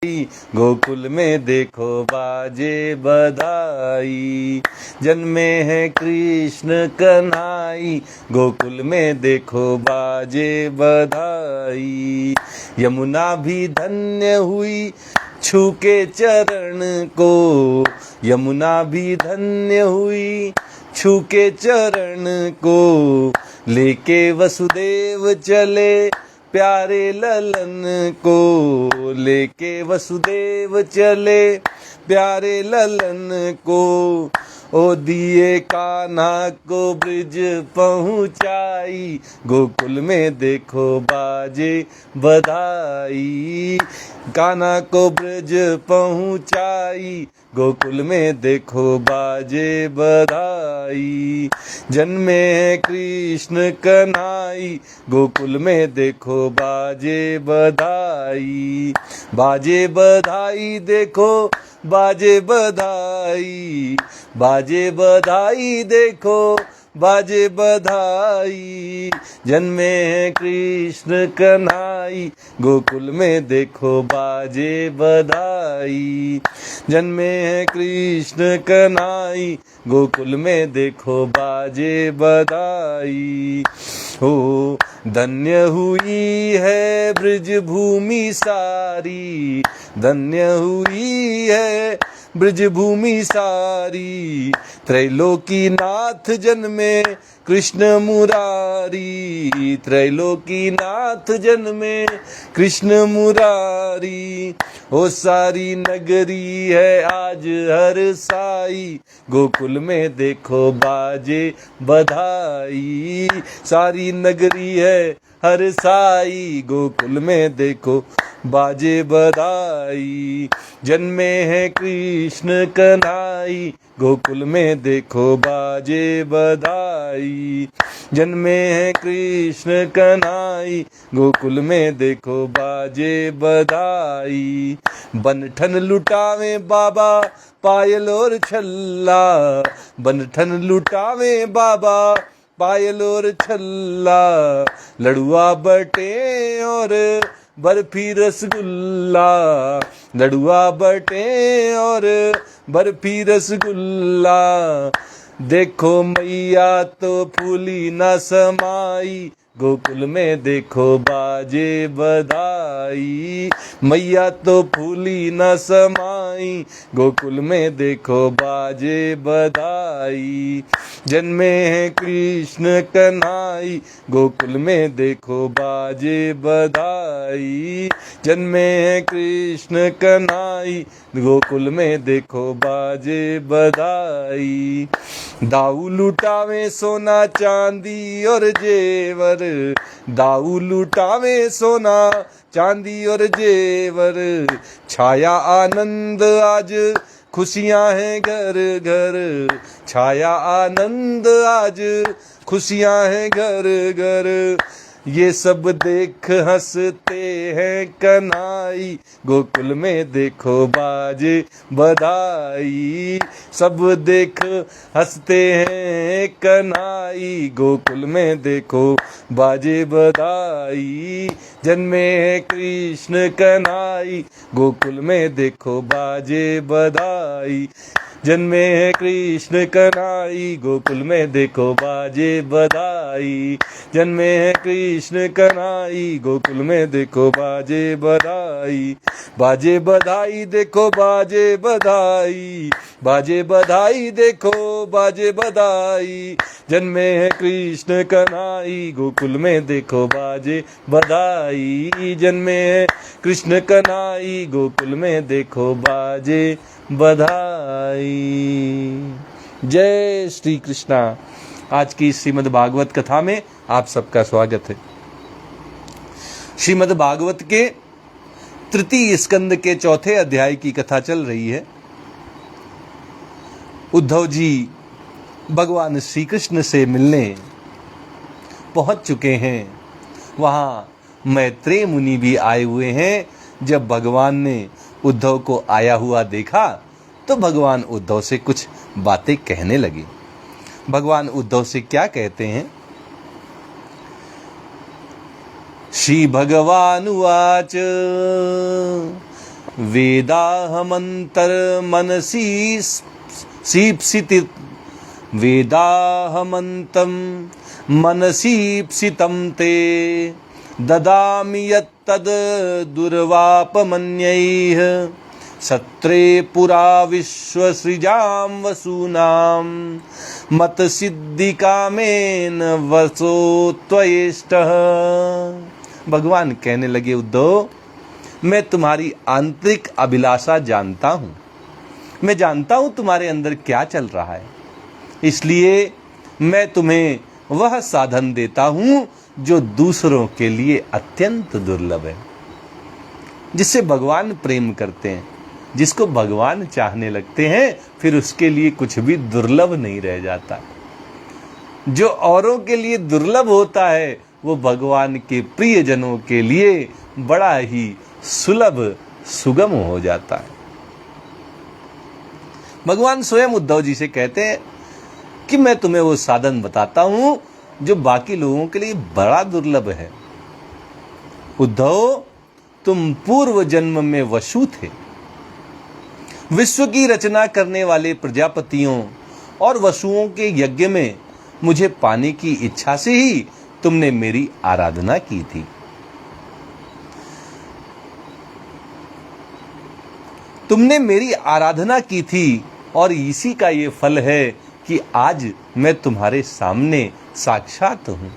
गोकुल में देखो बाजे बधाई। जन्मे हैं कृष्ण कन्हाई, गोकुल में देखो बाजे बधाई। यमुना भी धन्य हुई छू के चरण को, यमुना भी धन्य हुई छू के चरण को। लेके वसुदेव चले प्यारे ललन को, लेके वसुदेव चले प्यारे ललन को। ओ दिए कान्हा को ब्रिज पहुँचाई, गोकुल में देखो बाजे बधाई। कान्हा को ब्रिज पहुँचाई, गोकुल में देखो बाजे बधाई। जन्मे हैं कृष्ण कन्हाई, गोकुल में देखो बाजे बधाई। बाजे बधाई देखो बाजे बधाई, बाजे बधाई देखो बाजे बधाई। जन्मे हैं कृष्ण कन्हाई, गोकुल में देखो बाजे बधाई। जन्मे हैं कृष्ण कन्हाई, गोकुल में देखो बाजे बधाई। हो धन्य हुई है ब्रज भूमि सारी, धन्य हुई है ब्रज भूमि सारी। त्रैलोकी नाथ जन्मे कृष्ण मुरारी, त्रैलोकी नाथ जन्मे कृष्ण मुरारी। ओ सारी नगरी है आज हर साई, गोकुल में देखो बाजे बधाई। सारी नगरी है हर साई, गोकुल में देखो बाजे बधाई। जन्मे हैं कृष्ण कन्हाई, गोकुल में देखो बाजे बधाई। जन्मे हैं कृष्ण कन्हाई, गोकुल में देखो बाजे बधाई। बनठन लुटावे बाबा पायल और छल्ला, बनठन लुटावे बाबा पायल और छल्ला। लड़ुआ बटे और बर्फी रसगुल्ला, लड़ुआ बटे और बर्फी रसगुल्ला। देखो मैया तो फूली न समाई, गोकुल में देखो बाजे बधाई। मैया तो फूली न समाई, गोकुल में देखो बाजे बधाई। जन्मे हैं कृष्ण कन्हाई, गोकुल में देखो बाजे बधाई। जन्मे हैं कृष्ण कन्हाई, गोकुल में देखो बाजे बधाई। दाऊ लुटावे सोना चांदी और जेवर, दाऊ लुटावे सोना चांदी और जेवर। छाया आनंद आज खुशियां हैं घर घर, छाया आनंद आज खुशियां हैं घर घर। ये सब देख हंसते हैं कन्हाई, गोकुल में देखो बाजे बधाई। सब देख हंसते हैं कन्हाई, गोकुल में देखो बाजे बधाई। जन्मे हैं कृष्ण कन्हाई, गोकुल में देखो बाजे बधाई। जन्मे हैं कृष्ण कन्हाई, गोकुल में देखो बाजे बधाई। जन्मे हैं कृष्ण कन्हाई, गोकुल में देखो बाजे बधाई। बाजे बधाई देखो बाजे बधाई, बाजे बधाई देखो बाजे बधाई। जन्मे हैं कृष्ण कन्हाई, गोकुल में देखो बाजे बधाई। जन्मे हैं कृष्ण कन्हाई, गोकुल में देखो बाजे बधाई। जय श्री कृष्णा। आज की श्रीमद् भागवत कथा में आप सबका स्वागत है। श्रीमद् भागवत के तृतीय स्कंद के चौथे अध्याय की कथा चल रही है। उद्धव जी भगवान श्री कृष्ण से मिलने पहुंच चुके हैं। वहां मैत्रेय मुनि भी आए हुए हैं। जब भगवान ने उद्धव को आया हुआ देखा तो भगवान उद्धव से कुछ बातें कहने लगे। भगवान उद्धव से क्या कहते हैं? श्री भगवानुवाच वेदाहमंतर मनसी सीप्सिति वेदाहमन्तं मनसीप्सितं ते ददामि यत्तद् दुर्वापमन्यैः सत्रे पुरा विश्वसृजां वसूनां मत सिद्धि कामेन वसो त्वयेष्टः। भगवान कहने लगे, उद्धव, मैं तुम्हारी आंतरिक अभिलाषा जानता हूँ, मैं जानता हूँ तुम्हारे अंदर क्या चल रहा है, इसलिए मैं तुम्हें वह साधन देता हूँ जो दूसरों के लिए अत्यंत दुर्लभ है, जिससे भगवान प्रेम करते हैं, जिसको भगवान चाहने लगते हैं, फिर उसके लिए कुछ भी दुर्लभ नहीं रह जाता। जो औरों के लिए दुर्लभ होता है वो भगवान के प्रियजनों के लिए बड़ा ही सुलभ सुगम हो जाता है। भगवान स्वयं उद्धव जी से कहते हैं कि मैं तुम्हें वो साधन बताता हूं जो बाकी लोगों के लिए बड़ा दुर्लभ है। उद्धव, तुम पूर्व जन्म में वसु थे। विश्व की रचना करने वाले प्रजापतियों और वसुओं के यज्ञ में मुझे पाने की इच्छा से ही तुमने मेरी आराधना की थी। तुमने मेरी आराधना की थी और इसी का ये फल है कि आज मैं तुम्हारे सामने साक्षात हूं।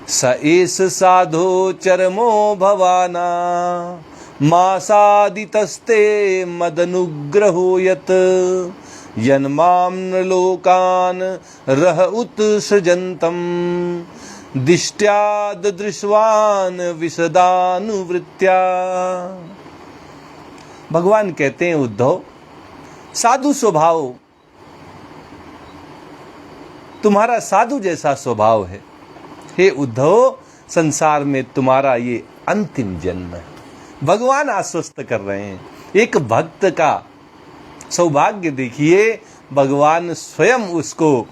स एष साधो चरमो भवाना मासादितस्ते मदनुग्रहो यत् यन्मां लोकान् रह उत्सृजन्तम् दिष्ट्याद दृश्वान विशदानुवृत्त्या। भगवान कहते हैं, उद्धव, साधु स्वभाव, तुम्हारा साधु जैसा स्वभाव है। हे उद्धव, संसार में तुम्हारा ये अंतिम जन्म है। भगवान आश्वस्त कर रहे हैं। एक भक्त का सौभाग्य देखिए, भगवान स्वयं उसको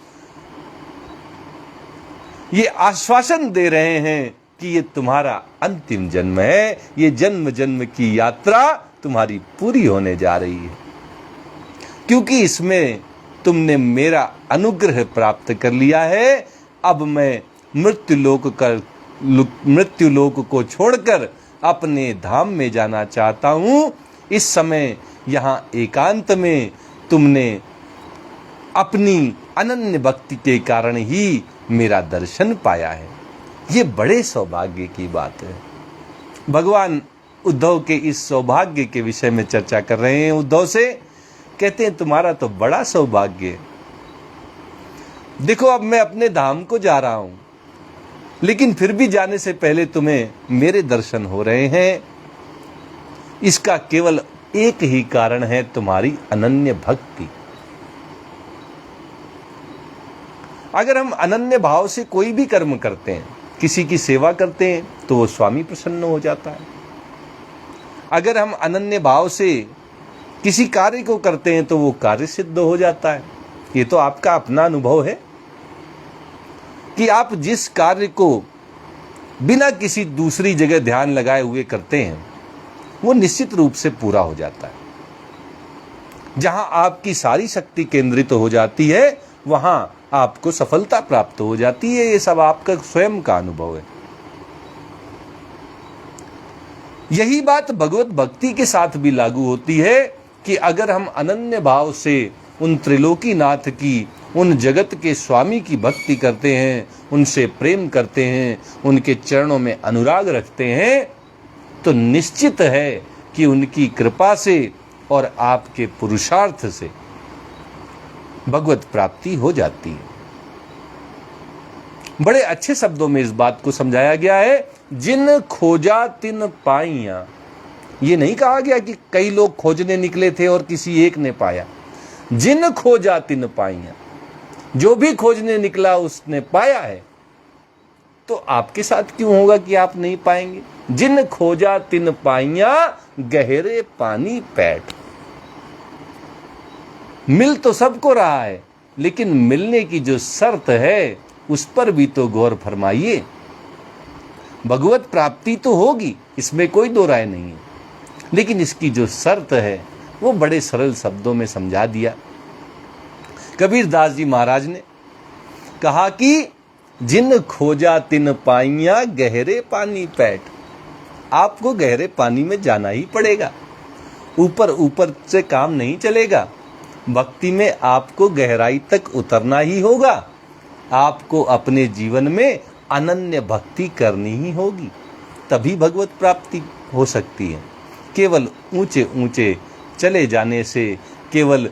ये आश्वासन दे रहे हैं कि ये तुम्हारा अंतिम जन्म है, ये जन्म जन्म की यात्रा तुम्हारी पूरी होने जा रही है, क्योंकि इसमें तुमने मेरा अनुग्रह प्राप्त कर लिया है। अब मैं मृत्युलोक को छोड़कर अपने धाम में जाना चाहता हूँ। इस समय यहाँ एकांत में तुमने अपनी अनन्य भक्ति के कारण ही मेरा दर्शन पाया है। ये बड़े सौभाग्य की बात है। भगवान उद्धव के इस सौभाग्य के विषय में चर्चा कर रहे हैं। उद्धव से कहते हैं, तुम्हारा तो बड़ा सौभाग्य है। देखो, अब मैं अपने धाम को जा रहा हूं, लेकिन फिर भी जाने से पहले तुम्हें मेरे दर्शन हो रहे हैं। इसका केवल एक ही कारण है, तुम्हारी अनन्य भक्ति। अगर हम अनन्य भाव से कोई भी कर्म करते हैं, किसी की सेवा करते हैं, तो वो स्वामी प्रसन्न हो जाता है। अगर हम अनन्य भाव से किसी कार्य को करते हैं तो वो कार्य सिद्ध हो जाता है। ये तो आपका अपना अनुभव है कि आप जिस कार्य को बिना किसी दूसरी जगह ध्यान लगाए हुए करते हैं, वो निश्चित रूप से पूरा हो जाता है। जहां आपकी सारी शक्ति केंद्रित हो जाती है, वहां आपको सफलता प्राप्त हो जाती है। ये सब आपका स्वयं का अनुभव है। यही बात भगवत भक्ति के साथ भी लागू होती है कि अगर हम अनन्य भाव से उन त्रिलोकीनाथ की, उन जगत के स्वामी की भक्ति करते हैं, उनसे प्रेम करते हैं, उनके चरणों में अनुराग रखते हैं, तो निश्चित है कि उनकी कृपा से और आपके पुरुषार्थ से भगवत प्राप्ति हो जाती है। बड़े अच्छे शब्दों में इस बात को समझाया गया है, जिन खोजा तिन पाइया। ये नहीं कहा गया कि कई लोग खोजने निकले थे और किसी एक ने पाया। जिन खोजा तिन पाइया, जो भी खोजने निकला उसने पाया है। तो आपके साथ क्यों होगा कि आप नहीं पाएंगे? जिन खोजा तिन पाइया, गहरे पानी पैठ। मिल तो सबको रहा है, लेकिन मिलने की जो शर्त है उस पर भी तो गौर फरमाइए। भगवत प्राप्ति तो होगी, इसमें कोई दो राय नहीं है, लेकिन इसकी जो शर्त है वो बड़े सरल शब्दों में समझा दिया। कबीरदास जी महाराज ने कहा कि जिन खोजा तिन पाइया गहरे पानी पैठ। आपको गहरे पानी में जाना ही पड़ेगा, ऊपर ऊपर से काम नहीं चलेगा। भक्ति में आपको गहराई तक उतरना ही होगा। आपको अपने जीवन में अनन्य भक्ति करनी ही होगी, तभी भगवत प्राप्ति हो सकती है। केवल ऊंचे ऊंचे चले जाने से, केवल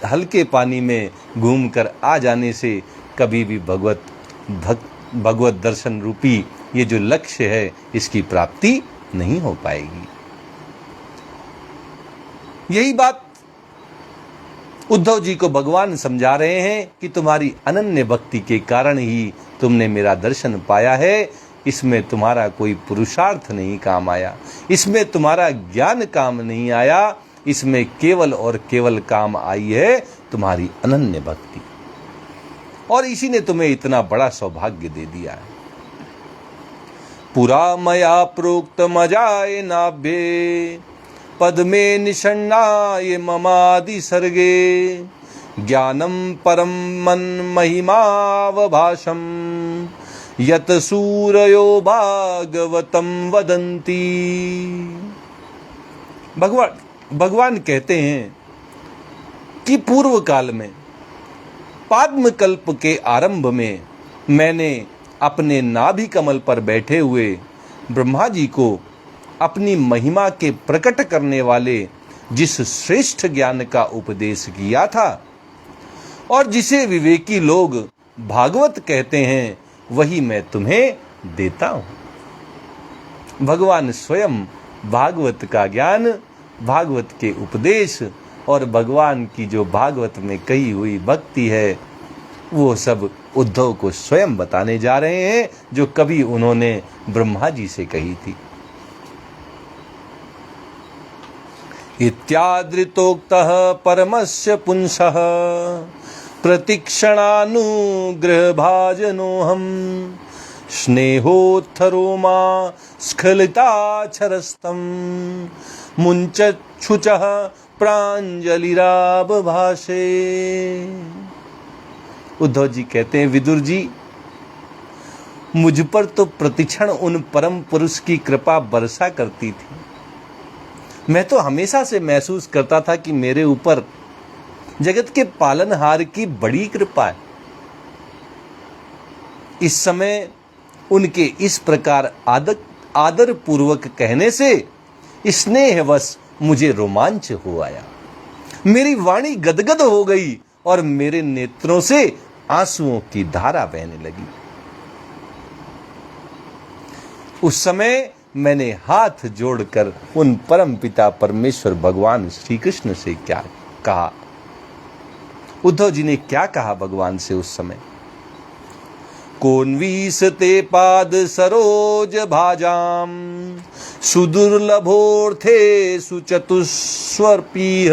हल्के पानी में घूमकर आ जाने से कभी भी भगवत दर्शन रूपी ये जो लक्ष्य है इसकी प्राप्ति नहीं हो पाएगी। यही बात उद्धव जी को भगवान समझा रहे हैं कि तुम्हारी अनन्य भक्ति के कारण ही तुमने मेरा दर्शन पाया है। इसमें तुम्हारा कोई पुरुषार्थ नहीं काम आया, इसमें तुम्हारा ज्ञान काम नहीं आया, इसमें केवल और केवल काम आई है तुम्हारी अनन्य भक्ति। और इसी ने तुम्हें इतना बड़ा सौभाग्य दे दिया है। पुरा मया प्रोक्त मजाए नाभ्ये पद्मे निषण्णाय ममादि सर्गे ज्ञानम परम मन महिमावभाषम यत सूरयो भागवतम वदन्ति। भगवान कहते हैं कि पूर्व काल में पाद्म कल्प के आरंभ में मैंने अपने नाभि कमल पर बैठे हुए ब्रह्मा जी को अपनी महिमा के प्रकट करने वाले जिस श्रेष्ठ ज्ञान का उपदेश किया था और जिसे विवेकी लोग भागवत कहते हैं, वही मैं तुम्हें देता हूं। भगवान स्वयं भागवत का ज्ञान, भागवत के उपदेश और भगवान की जो भागवत में कही हुई भक्ति है वो सब उद्धव को स्वयं बताने जा रहे हैं, जो कभी उन्होंने ब्रह्मा जी से कही थी। इत्यादृतोक्तः परमस्य पुंसः प्रतिक्षणानुग्रह भाजनोहम स्नेहोत्थरो मा स्खलिताक्षरस्तम मुञ्चच्छुचः प्रांजलिराब भाषे। उद्धव जी कहते हैं, विदुर जी, मुझ पर तो प्रतिक्षण उन परम पुरुष की कृपा बरसा करती थी। मैं तो हमेशा से महसूस करता था कि मेरे ऊपर जगत के पालनहार की बड़ी कृपा है। इस समय उनके इस प्रकार आदर पूर्वक कहने से स्नेहवश मुझे रोमांच हो आया। मेरी वाणी गदगद हो गई और मेरे नेत्रों से आंसुओं की धारा बहने लगी। उस समय मैंने हाथ जोड़कर उन परम पिता परमेश्वर भगवान श्री कृष्ण से क्या कहा। उद्धव जी ने क्या कहा भगवान से उस समय? कोन्वीस ते पाद सरोज भाजाम सुदुर्लभोर्थे सुचतुस्वर्पीह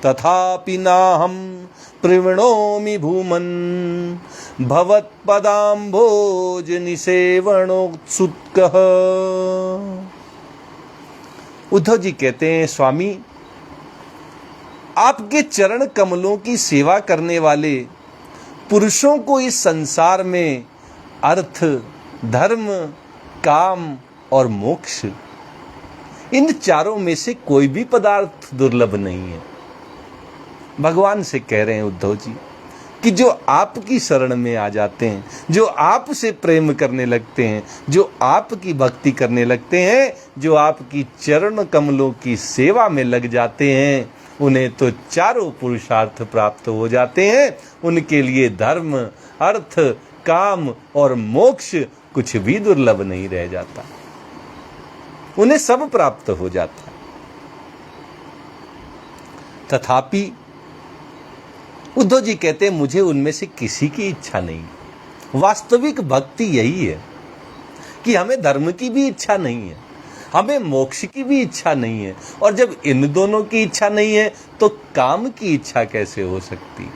तथापि नाहं प्रवृणोमि भूमन् भवत्पदाम्भोज निसेवनोत्सुकः। उद्धव जी कहते हैं, स्वामी, आपके चरण कमलों की सेवा करने वाले पुरुषों को इस संसार में अर्थ, धर्म, काम और मोक्ष, इन चारों में से कोई भी पदार्थ दुर्लभ नहीं है। भगवान से कह रहे हैं उद्धव जी कि जो आपकी शरण में आ जाते हैं, जो आपसे प्रेम करने लगते हैं, जो आपकी भक्ति करने लगते हैं, जो आपकी चरण कमलों की सेवा में लग जाते हैं, उन्हें तो चारों पुरुषार्थ प्राप्त हो जाते हैं। उनके लिए धर्म, अर्थ, काम और मोक्ष कुछ भी दुर्लभ नहीं रह जाता, उन्हें सब प्राप्त हो जाता। तथापि उद्धव जी कहते हैं, मुझे उनमें से किसी की इच्छा नहीं। वास्तविक भक्ति यही है कि हमें धर्म की भी इच्छा नहीं है, हमें मोक्ष की भी इच्छा नहीं है। और जब इन दोनों की इच्छा नहीं है तो काम की इच्छा कैसे हो सकती?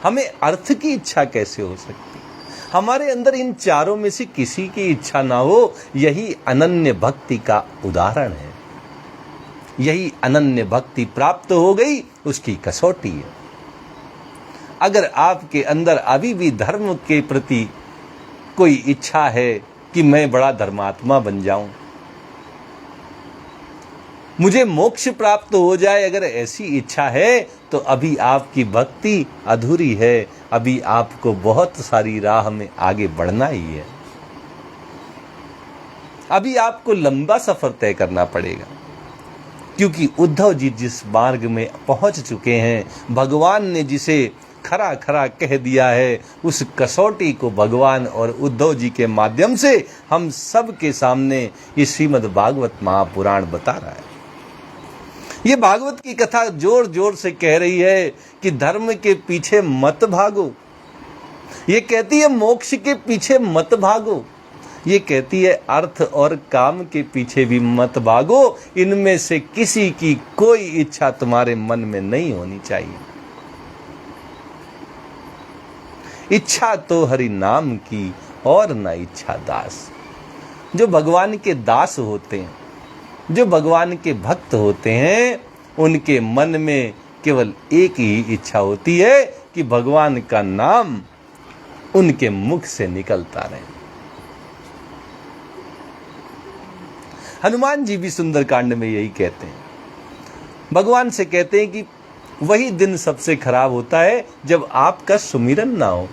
हमें अर्थ की इच्छा कैसे हो सकती? हमारे अंदर इन चारों में से किसी की इच्छा ना हो, यही अनन्य भक्ति का उदाहरण है। यही अनन्य भक्ति प्राप्त हो गई, उसकी कसौटी है। अगर आपके अंदर अभी भी धर्म के प्रति कोई इच्छा है कि मैं बड़ा धर्मात्मा बन जाऊं, मुझे मोक्ष प्राप्त हो जाए, अगर ऐसी इच्छा है तो अभी आपकी भक्ति अधूरी है। अभी आपको बहुत सारी राह में आगे बढ़ना ही है। अभी आपको लंबा सफर तय करना पड़ेगा, क्योंकि उद्धव जी जिस मार्ग में पहुंच चुके हैं, भगवान ने जिसे खरा खरा कह दिया है, उस कसौटी को भगवान और उद्धव जी के माध्यम से हम सब के सामने ये श्रीमद् भागवत महापुराण बता रहा है। ये भागवत की कथा जोर जोर से कह रही है कि धर्म के पीछे मत भागो। ये कहती है मोक्ष के पीछे मत भागो। ये कहती है अर्थ और काम के पीछे भी मत भागो। इनमें से किसी की कोई इच्छा तुम्हारे मन में नहीं होनी चाहिए। इच्छा तो हरि नाम की और न इच्छा दास। जो भगवान के दास होते हैं, जो भगवान के भक्त होते हैं, उनके मन में केवल एक ही इच्छा होती है कि भगवान का नाम उनके मुख से निकलता रहे। हनुमान जी भी सुंदरकांड में यही कहते हैं। भगवान से कहते हैं कि वही दिन सबसे खराब होता है जब आपका सुमिरन ना हो,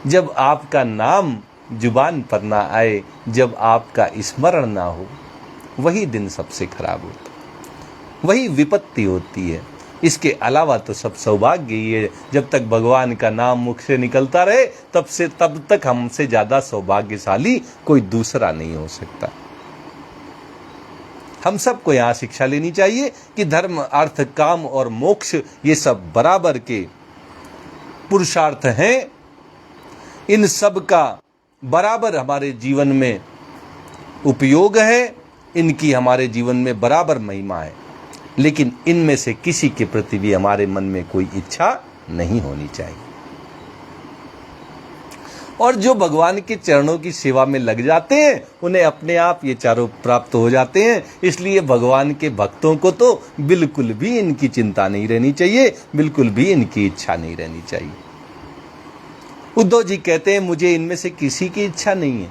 जब आपका नाम जुबान पर ना आए, जब आपका स्मरण ना हो, वही दिन सबसे खराब होता है, वही विपत्ति होती है। इसके अलावा तो सब सौभाग्य ही है। जब तक भगवान का नाम मुख से निकलता रहे, तब तक हमसे ज्यादा सौभाग्यशाली कोई दूसरा नहीं हो सकता। हम सबको यहाँ शिक्षा लेनी चाहिए कि धर्म, अर्थ, काम और मोक्ष ये सब बराबर के पुरुषार्थ हैं। इन सब का बराबर हमारे जीवन में उपयोग है, इनकी हमारे जीवन में बराबर महिमा है, लेकिन इनमें से किसी के प्रति भी हमारे मन में कोई इच्छा नहीं होनी चाहिए। और जो भगवान के चरणों की सेवा में लग जाते हैं, उन्हें अपने आप ये चारों प्राप्त हो जाते हैं। इसलिए भगवान के भक्तों को तो बिल्कुल भी इनकी चिंता नहीं रहनी चाहिए, बिल्कुल भी इनकी इच्छा नहीं रहनी चाहिए। उद्धव जी कहते हैं, मुझे इनमें से किसी की इच्छा नहीं है,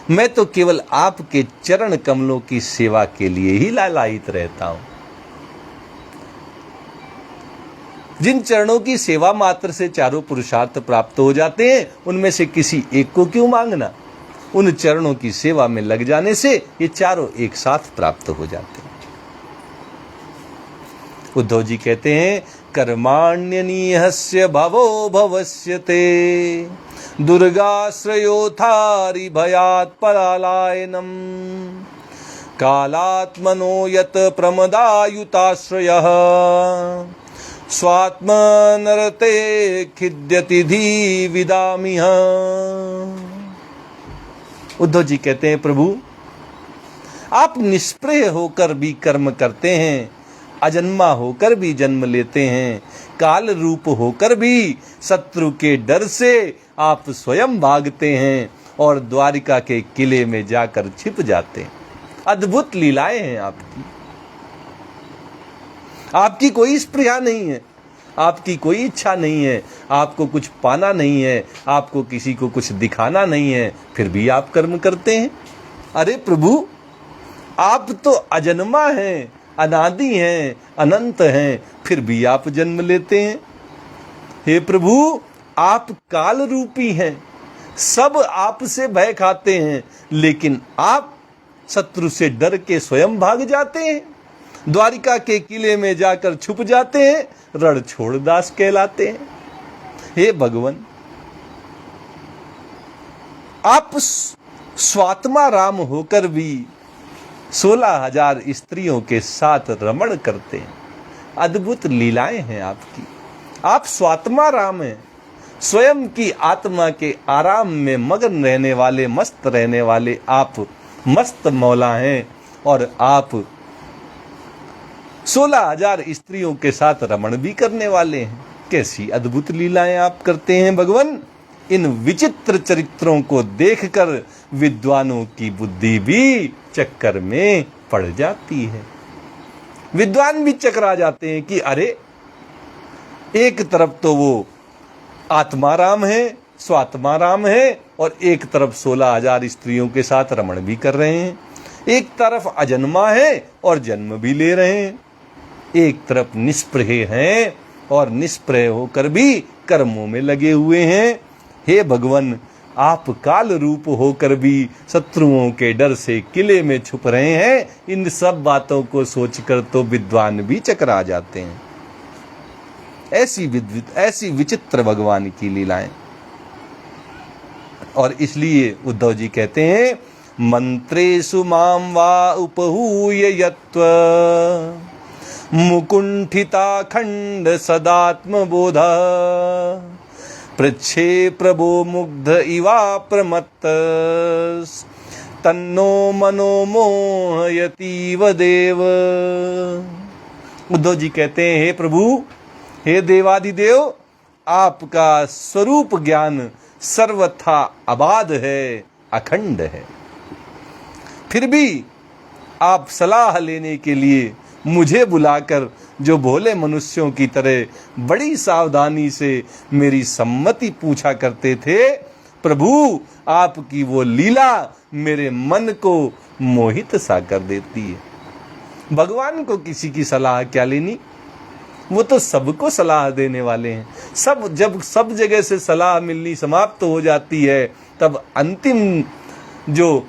मैं तो केवल आपके चरण कमलों की सेवा के लिए ही लालायित रहता हूं। जिन चरणों की सेवा मात्र से चारों पुरुषार्थ प्राप्त हो जाते हैं, उनमें से किसी एक को क्यों मांगना? उन चरणों की सेवा में लग जाने से ये चारों एक साथ प्राप्त हो जाते हैं। उद्धव जी कहते हैं, कर्माण्यनीहस्य भवो भवस्यते दुर्गाश्रयोथारि भयात् पलायनम कालात्मनो यत प्रमदायुताश्रयः स्वात्मनरते खिद्यति धी विदामिह। उद्धव जी कहते हैं, प्रभु आप निष्प्रय होकर भी कर्म करते हैं, अजन्मा होकर भी जन्म लेते हैं, काल रूप होकर भी शत्रु के डर से आप स्वयं भागते हैं और द्वारिका के किले में जाकर छिप जाते हैं। अद्भुत लीलाएं हैं आपकी। आपकी कोई स्पृहा नहीं है, आपकी कोई इच्छा नहीं है, आपको कुछ पाना नहीं है, आपको किसी को कुछ दिखाना नहीं है, फिर भी आप कर्म करते हैं। अरे प्रभु, आप तो अजन्मा हैं, अनादि हैं, अनंत हैं, फिर भी आप जन्म लेते हैं। हे प्रभु, आप काल रूपी हैं, सब आपसे भय खाते हैं, लेकिन आप शत्रु से डर के स्वयं भाग जाते हैं, द्वारिका के किले में जाकर छुप जाते हैं, रण छोड़ दास कहलाते हैं। हे भगवान, आप स्वात्मा राम होकर भी 16,000 स्त्रियों के साथ रमण करते हैं। अद्भुत लीलाएं हैं आपकी। आप स्वात्मा राम हैं, स्वयं की आत्मा के आराम में मगन रहने वाले, मस्त रहने वाले आप मस्त मौला हैं, और आप 16,000 स्त्रियों के साथ रमण भी करने वाले हैं। कैसी अद्भुत लीलाएं आप करते हैं भगवान। इन विचित्र चरित्रों को देखकर विद्वानों की बुद्धि भी चक्कर में पड़ जाती है। विद्वान भी चकरा जाते हैं कि अरे, एक तरफ तो वो आत्माराम है, स्वात्माराम है, और एक तरफ 16,000 स्त्रियों के साथ रमण भी कर रहे हैं। एक तरफ अजन्मा है और जन्म भी ले रहे हैं। एक तरफ निष्प्रह हैं और निष्प्रह होकर भी कर्मों में लगे हुए हैं। हे भगवान, आप काल रूप होकर भी शत्रुओं के डर से किले में छुप रहे हैं। इन सब बातों को सोचकर तो विद्वान भी चकरा जाते हैं। ऐसी विचित्र भगवान की लीलाएं। और इसलिए उद्धव जी कहते हैं, मंत्रेषु मां वा उपहूय यत्व मुकुंठिता खंड सदात्मबोध पृच्छे प्रभो मुग्ध इवा प्रमत्त तन्नो मनो मोहयतीव देव। उद्धव जी कहते हैं, हे प्रभु, हे देवाधिदेव, आपका स्वरूप ज्ञान सर्वथा अबाध है, अखंड है। फिर भी आप सलाह लेने के लिए मुझे बुलाकर जो भोले मनुष्यों की तरह बड़ी सावधानी से मेरी सम्मति पूछा करते थे, प्रभु, आपकी वो लीला मेरे मन को मोहित सा कर देती है। भगवान को किसी की सलाह क्या लेनी, वो तो सबको सलाह देने वाले हैं। जब सब जगह से सलाह मिलनी समाप्त हो जाती है, तब अंतिम जो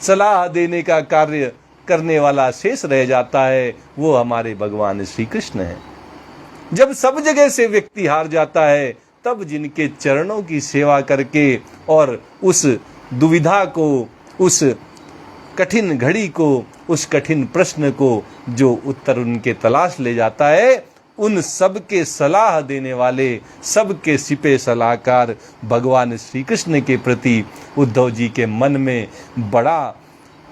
सलाह देने का कार्य करने वाला शेष रह जाता है, वो हमारे भगवान श्री कृष्ण हैं। जब सब जगह से व्यक्ति हार जाता है, तब जिनके चरणों की सेवा करके और उस दुविधा को, उस कठिन घड़ी को, उस कठिन प्रश्न को जो उत्तर उनके तलाश ले जाता है, उन सबके सलाह देने वाले, सबके सिपे सलाहकार भगवान श्री कृष्ण के प्रति उद्धव जी के मन में बड़ा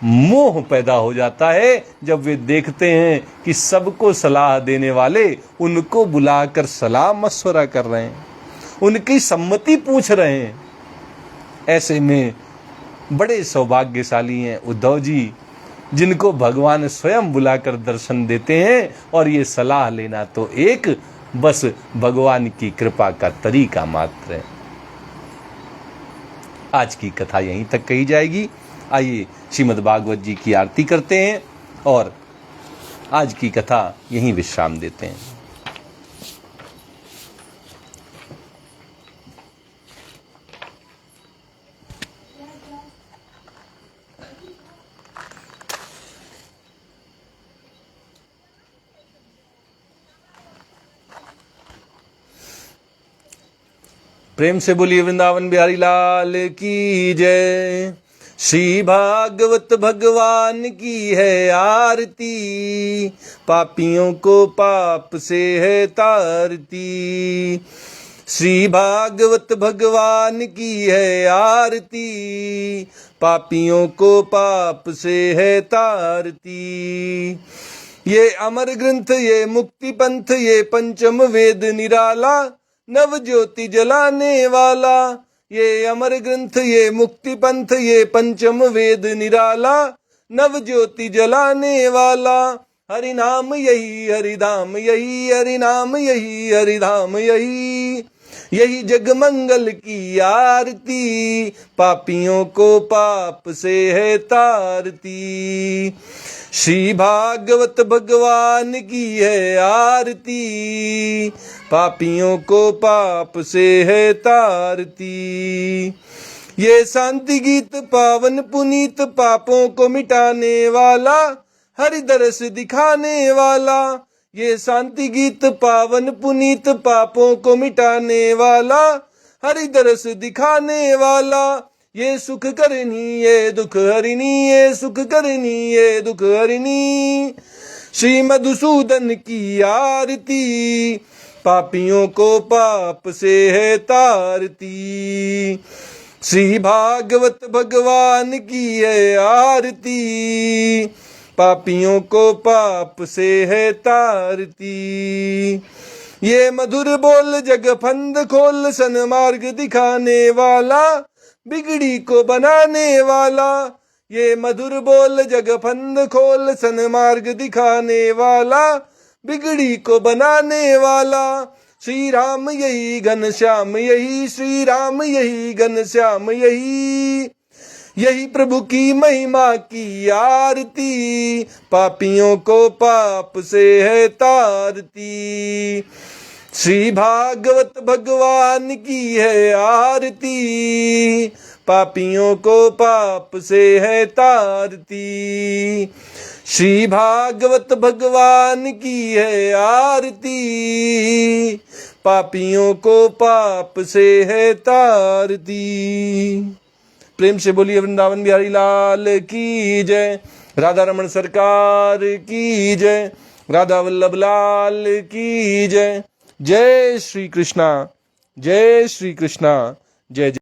मोह पैदा हो जाता है, जब वे देखते हैं कि सबको सलाह देने वाले उनको बुलाकर सलाह मशवरा कर रहे हैं, उनकी सम्मति पूछ रहे हैं। ऐसे में बड़े सौभाग्यशाली हैं उद्धव जी, जिनको भगवान स्वयं बुलाकर दर्शन देते हैं। और ये सलाह लेना तो एक बस भगवान की कृपा का तरीका मात्र है। आज की कथा यहीं तक कही जाएगी। आइए श्रीमद् भागवत जी की आरती करते हैं और आज की कथा यहीं विश्राम देते हैं। प्रेम से बोलिए वृंदावन बिहारी लाल की जय। श्री भागवत भगवान की है आरती, पापियों को पाप से है तारती। श्री भागवत भगवान की है आरती, पापियों को पाप से है तारती। ये अमर ग्रंथ, ये मुक्ति पंथ, ये पंचम वेद निराला, नव ज्योति जलाने वाला। ये अमर ग्रंथ, ये मुक्ति पंथ, ये पंचम वेद निराला, नव ज्योति जलाने वाला। हरि नाम यही हरि धाम यही, हरि नाम यही हरि धाम यही, यही जग मंगल की आरती, पापियों को पाप से है तारती। श्री भागवत भगवान की है आरती, पापियों को पाप से है तारती। ये शांति गीत पावन पुनीत, पापों को मिटाने वाला, हरि दरस दिखाने वाला। ये शांति गीत पावन पुनीत, पापों को मिटाने वाला, हरि दरस दिखाने वाला। ये सुख करनी ये दुख हरिणी, ये सुख करनी ये दुख हरिणी। श्री मधुसूदन की आरती, पापियों को पाप से है तारती। श्री भागवत भगवान की है आरती, पापियों को पाप से है तारती। ये मधुर बोल जग फंद खोल, सन्मार्ग दिखाने वाला, बिगड़ी को बनाने वाला। ये मधुर बोल जग फंद खोल, सन्मार्ग दिखाने वाला, बिगड़ी को बनाने वाला। श्री राम यही घनश्याम यही, श्री राम यही घनश्याम यही, यही प्रभु की महिमा की आरती, पापियों को पाप से है तारती। श्री भागवत भगवान की है आरती, पापियों को पाप से है तारती। श्री भागवत भगवान की है आरती, पापियों को पाप से है तारती। प्रेम से बोलिए वृंदावन बिहारी लाल की जय, राधा रमण सरकार की जय, राधा वल्लभ लाल की जय। जय श्री कृष्णा, जय श्री कृष्णा, जय जय।